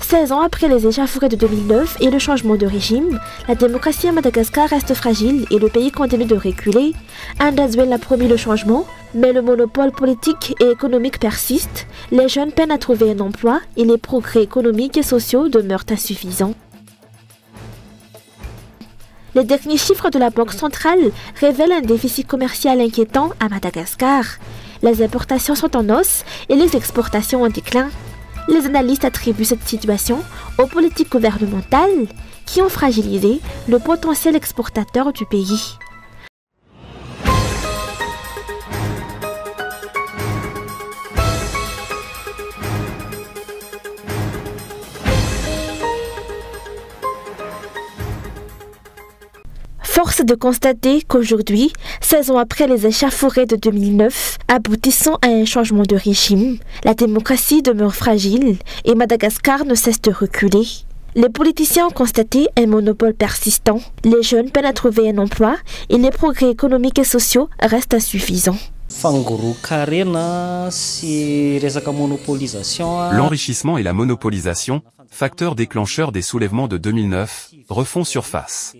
16 ans après les échauffourées de 2009 et le changement de régime, la démocratie à Madagascar reste fragile et le pays continue de reculer. Ndadzouel a promis le changement, mais le monopole politique et économique persiste. Les jeunes peinent à trouver un emploi et les progrès économiques et sociaux demeurent insuffisants. Les derniers chiffres de la Banque centrale révèlent un déficit commercial inquiétant à Madagascar. Les importations sont en hausse et les exportations en déclin. Les analystes attribuent cette situation aux politiques gouvernementales qui ont fragilisé le potentiel exportateur du pays. Force de constater qu'aujourd'hui, 16 ans après les échauffourées de 2009, aboutissant à un changement de régime, la démocratie demeure fragile et Madagascar ne cesse de reculer. Les politiciens ont constaté un monopole persistant, les jeunes peinent à trouver un emploi et les progrès économiques et sociaux restent insuffisants. L'enrichissement et la monopolisation, facteurs déclencheurs des soulèvements de 2009, refont surface.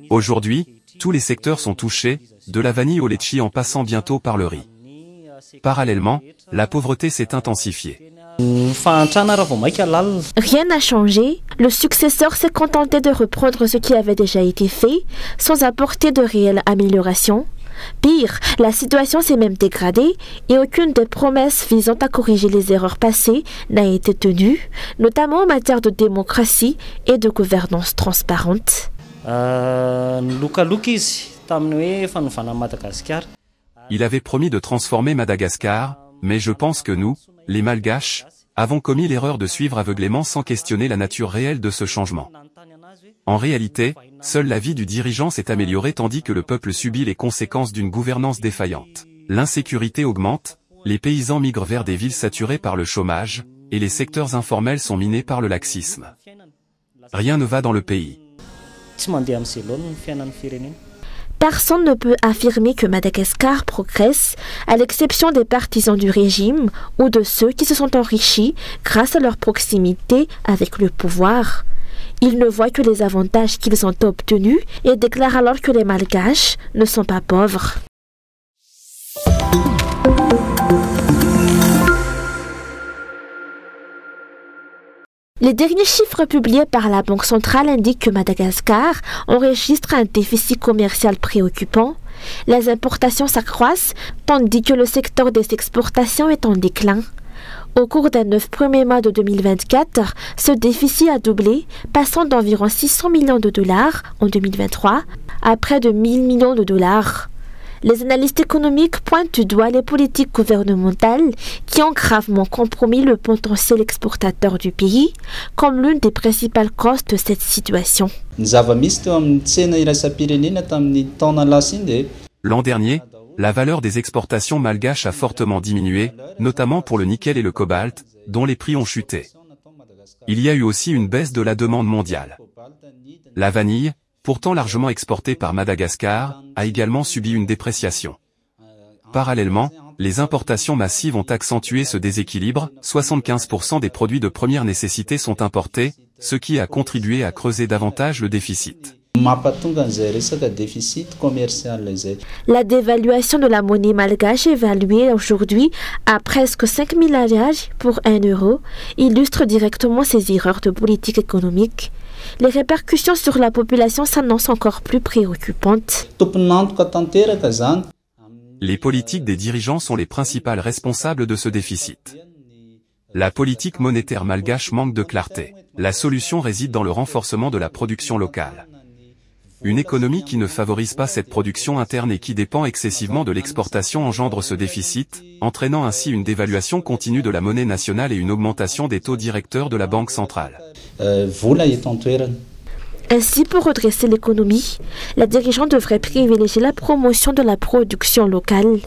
Aujourd'hui, tous les secteurs sont touchés, de la vanille au litchi en passant bientôt par le riz. Parallèlement, la pauvreté s'est intensifiée. Rien n'a changé, le successeur s'est contenté de reprendre ce qui avait déjà été fait, sans apporter de réelles améliorations. Pire, la situation s'est même dégradée et aucune des promesses visant à corriger les erreurs passées n'a été tenue, notamment en matière de démocratie et de gouvernance transparente. Il avait promis de transformer Madagascar, mais je pense que nous, les Malgaches, avons commis l'erreur de suivre aveuglément sans questionner la nature réelle de ce changement. En réalité, seule la vie du dirigeant s'est améliorée tandis que le peuple subit les conséquences d'une gouvernance défaillante. L'insécurité augmente, les paysans migrent vers des villes saturées par le chômage, et les secteurs informels sont minés par le laxisme. Rien ne va dans le pays. Personne ne peut affirmer que Madagascar progresse, à l'exception des partisans du régime ou de ceux qui se sont enrichis grâce à leur proximité avec le pouvoir. Ils ne voient que les avantages qu'ils ont obtenus et déclarent alors que les Malgaches ne sont pas pauvres. Les derniers chiffres publiés par la Banque centrale indiquent que Madagascar enregistre un déficit commercial préoccupant. Les importations s'accroissent, tandis que le secteur des exportations est en déclin. Au cours des 9 premiers mois de 2024, ce déficit a doublé, passant d'environ 600 millions de dollars en 2023 à près de 1000 millions de dollars. Les analystes économiques pointent du doigt les politiques gouvernementales qui ont gravement compromis le potentiel exportateur du pays comme l'une des principales causes de cette situation. L'an dernier, la valeur des exportations malgaches a fortement diminué, notamment pour le nickel et le cobalt, dont les prix ont chuté. Il y a eu aussi une baisse de la demande mondiale. La vanille, pourtant largement exportée par Madagascar, a également subi une dépréciation. Parallèlement, les importations massives ont accentué ce déséquilibre, 75% des produits de première nécessité sont importés, ce qui a contribué à creuser davantage le déficit. La dévaluation de la monnaie malgache évaluée aujourd'hui à presque 5 milliards pour 1 euro illustre directement ces erreurs de politique économique. Les répercussions sur la population s'annoncent encore plus préoccupantes. Les politiques des dirigeants sont les principales responsables de ce déficit. La politique monétaire malgache manque de clarté. La solution réside dans le renforcement de la production locale. Une économie qui ne favorise pas cette production interne et qui dépend excessivement de l'exportation engendre ce déficit, entraînant ainsi une dévaluation continue de la monnaie nationale et une augmentation des taux directeurs de la Banque centrale. Ainsi, pour redresser l'économie, la dirigeante devrait privilégier la promotion de la production locale.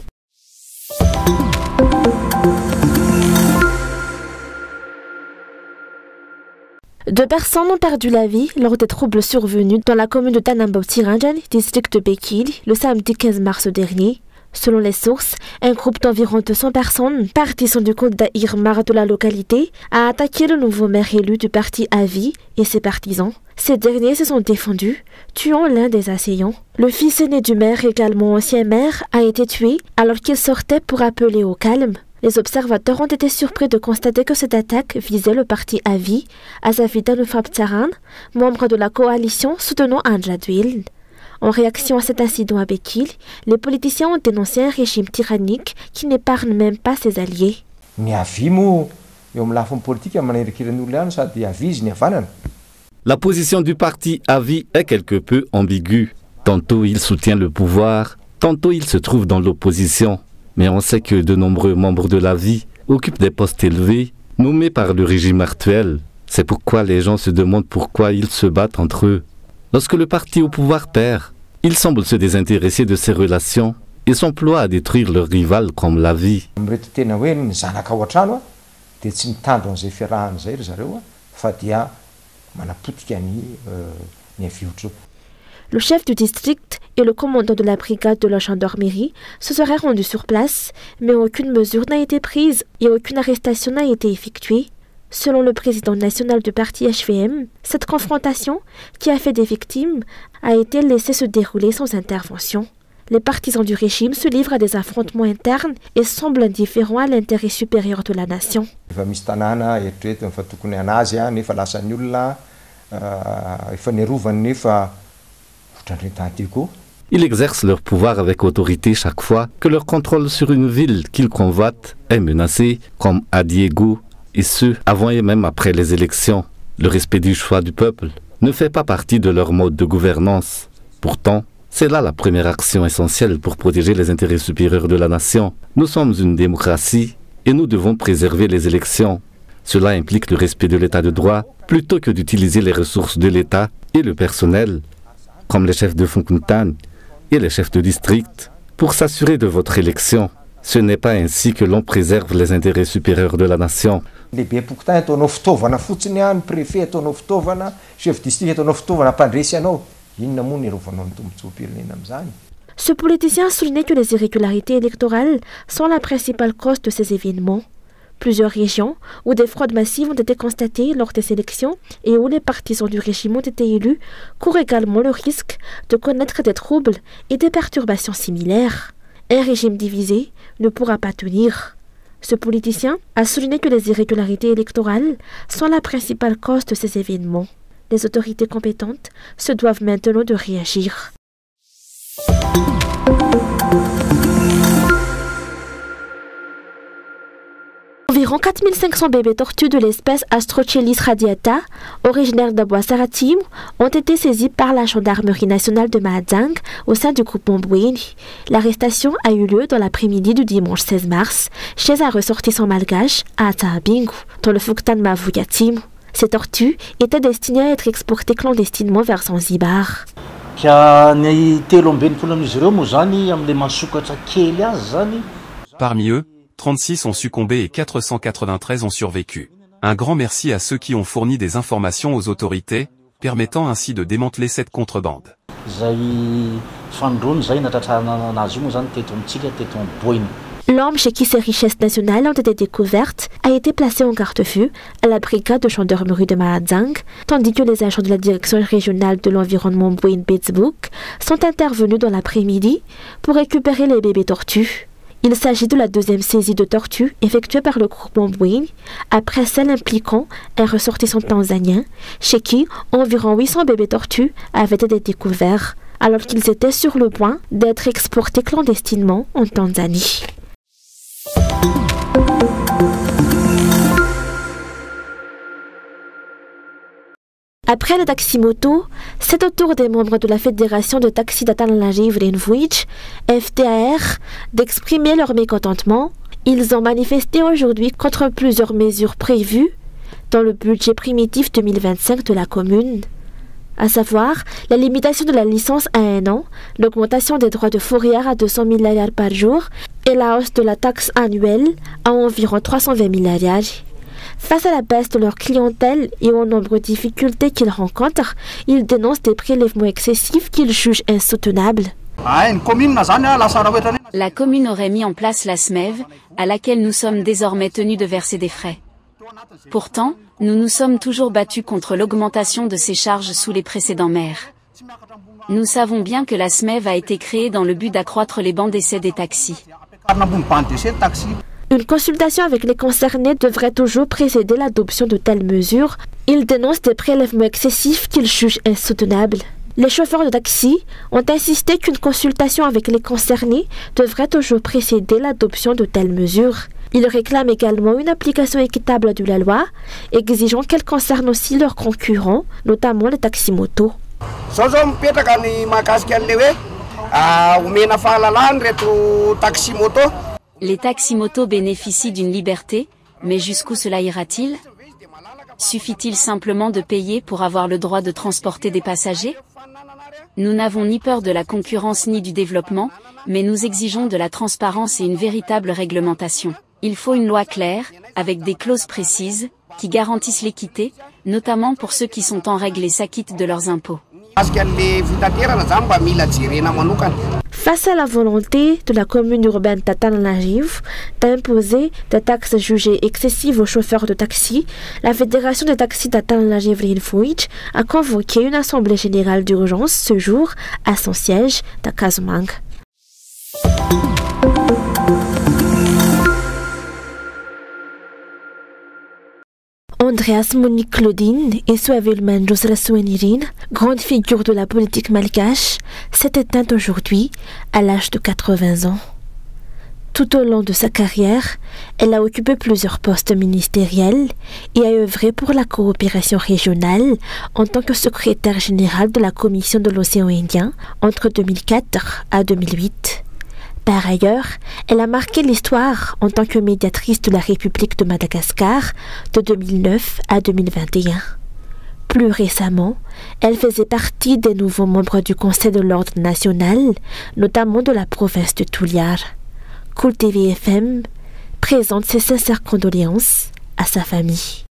Deux personnes ont perdu la vie lors des troubles survenus dans la commune de Tanambau-Tiranjan, district de Bekil, le samedi 15 mars dernier. Selon les sources, un groupe d'environ 200 personnes, partisans du comte d'Aïrmar de la localité, a attaqué le nouveau maire élu du parti Avi et ses partisans. Ces derniers se sont défendus, tuant l'un des assaillants. Le fils aîné du maire, également ancien maire, a été tué alors qu'il sortait pour appeler au calme. Les observateurs ont été surpris de constater que cette attaque visait le parti Avi, Azavida Nufabtsaran, membre de la coalition soutenant Anjadwil. En réaction à cet incident à Bekil, les politiciens ont dénoncé un régime tyrannique qui n'épargne même pas ses alliés. La position du parti Avi est quelque peu ambiguë. Tantôt il soutient le pouvoir, tantôt il se trouve dans l'opposition. Mais on sait que de nombreux membres de l'Avi occupent des postes élevés, nommés par le régime actuel. C'est pourquoi les gens se demandent pourquoi ils se battent entre eux. Lorsque le parti au pouvoir perd, il semble se désintéresser de ses relations et s'emploie à détruire leurs rivales comme l'Avi. Le chef du district et le commandant de la brigade de la gendarmerie se seraient rendus sur place, mais aucune mesure n'a été prise et aucune arrestation n'a été effectuée. Selon le président national du parti HVM, cette confrontation, qui a fait des victimes, a été laissée se dérouler sans intervention. Les partisans du régime se livrent à des affrontements internes et semblent indifférents à l'intérêt supérieur de la nation. Ils exercent leur pouvoir avec autorité chaque fois que leur contrôle sur une ville qu'ils convoitent est menacé, comme à Diego, et ce, avant et même après les élections. Le respect du choix du peuple ne fait pas partie de leur mode de gouvernance. Pourtant, c'est là la première action essentielle pour protéger les intérêts supérieurs de la nation. Nous sommes une démocratie et nous devons préserver les élections. Cela implique le respect de l'état de droit plutôt que d'utiliser les ressources de l'État et le personnel, comme les chefs de Fonkuntan et les chefs de district, pour s'assurer de votre élection. Ce n'est pas ainsi que l'on préserve les intérêts supérieurs de la nation. Ce politicien a souligné que les irrégularités électorales sont la principale cause de ces événements. Plusieurs régions où des fraudes massives ont été constatées lors des élections et où les partisans du régime ont été élus courent également le risque de connaître des troubles et des perturbations similaires. Un régime divisé ne pourra pas tenir. Ce politicien a souligné que les irrégularités électorales sont la principale cause de ces événements. Les autorités compétentes se doivent maintenant de réagir. Environ 4500 bébés tortues de l'espèce Astrochelis radiata, originaires d'Aboisaratim, ont été saisis par la gendarmerie nationale de Mahadzang au sein du groupe Mombweni. L'arrestation a eu lieu dans l'après-midi du dimanche 16 mars chez un ressortissant malgache à Ataabingu, dans le Fuktan Mavuyatim. Ces tortues étaient destinées à être exportées clandestinement vers Zanzibar. Parmi eux, 36 ont succombé et 493 ont survécu. Un grand merci à ceux qui ont fourni des informations aux autorités, permettant ainsi de démanteler cette contrebande. L'homme chez qui ces richesses nationales ont été découvertes a été placé en garde-à-vue à la brigade de gendarmerie de Mahadzang, tandis que les agents de la direction régionale de l'environnement Mbouin-Betsbouk sont intervenus dans l'après-midi pour récupérer les bébés tortues. Il s'agit de la deuxième saisie de tortues effectuée par le groupe Mombweni, après celle impliquant un ressortissant tanzanien, chez qui environ 800 bébés tortues avaient été découverts, alors qu'ils étaient sur le point d'être exportés clandestinement en Tanzanie. Après le taximoto, c'est au tour des membres de la Fédération de Taxi Datanlaji Vrenvuij, FTAR, d'exprimer leur mécontentement. Ils ont manifesté aujourd'hui contre plusieurs mesures prévues dans le budget primitif 2025 de la commune, à savoir la limitation de la licence à 1 an, l'augmentation des droits de fourrière à 200 000 riyals par jour et la hausse de la taxe annuelle à environ 320 000 riyals. Face à la baisse de leur clientèle et aux nombreuses difficultés qu'ils rencontrent, ils dénoncent des prélèvements excessifs qu'ils jugent insoutenables. La commune aurait mis en place la SMEV, à laquelle nous sommes désormais tenus de verser des frais. Pourtant, nous nous sommes toujours battus contre l'augmentation de ces charges sous les précédents maires. Nous savons bien que la SMEV a été créée dans le but d'accroître les bancs d'essai des taxis. Une consultation avec les concernés devrait toujours précéder l'adoption de telles mesures. Ils dénoncent des prélèvements excessifs qu'ils jugent insoutenables. Les chauffeurs de taxi ont insisté qu'une consultation avec les concernés devrait toujours précéder l'adoption de telles mesures. Ils réclament également une application équitable de la loi, exigeant qu'elle concerne aussi leurs concurrents, notamment les taxis-motos. Les taxis-motos bénéficient d'une liberté, mais jusqu'où cela ira-t-il? Suffit-il simplement de payer pour avoir le droit de transporter des passagers? Nous n'avons ni peur de la concurrence ni du développement, mais nous exigeons de la transparence et une véritable réglementation. Il faut une loi claire, avec des clauses précises, qui garantissent l'équité, notamment pour ceux qui sont en règle et s'acquittent de leurs impôts. Face à la volonté de la commune urbaine d'Antananarivo d'imposer des taxes jugées excessives aux chauffeurs de taxi, la Fédération des taxis d'Antananarivo a convoqué une assemblée générale d'urgence ce jour à son siège à Casamance. Andreas Monique Claudine et Suavilman Josrasuenirin, grande figure de la politique malgache, s'est éteinte aujourd'hui à l'âge de 80 ans. Tout au long de sa carrière, elle a occupé plusieurs postes ministériels et a œuvré pour la coopération régionale en tant que secrétaire générale de la Commission de l'océan Indien entre 2004 à 2008. Par ailleurs, elle a marqué l'histoire en tant que médiatrice de la République de Madagascar de 2009 à 2021. Plus récemment, elle faisait partie des nouveaux membres du Conseil de l'Ordre national, notamment de la province de Tuliar. Cool TV FM présente ses sincères condoléances à sa famille.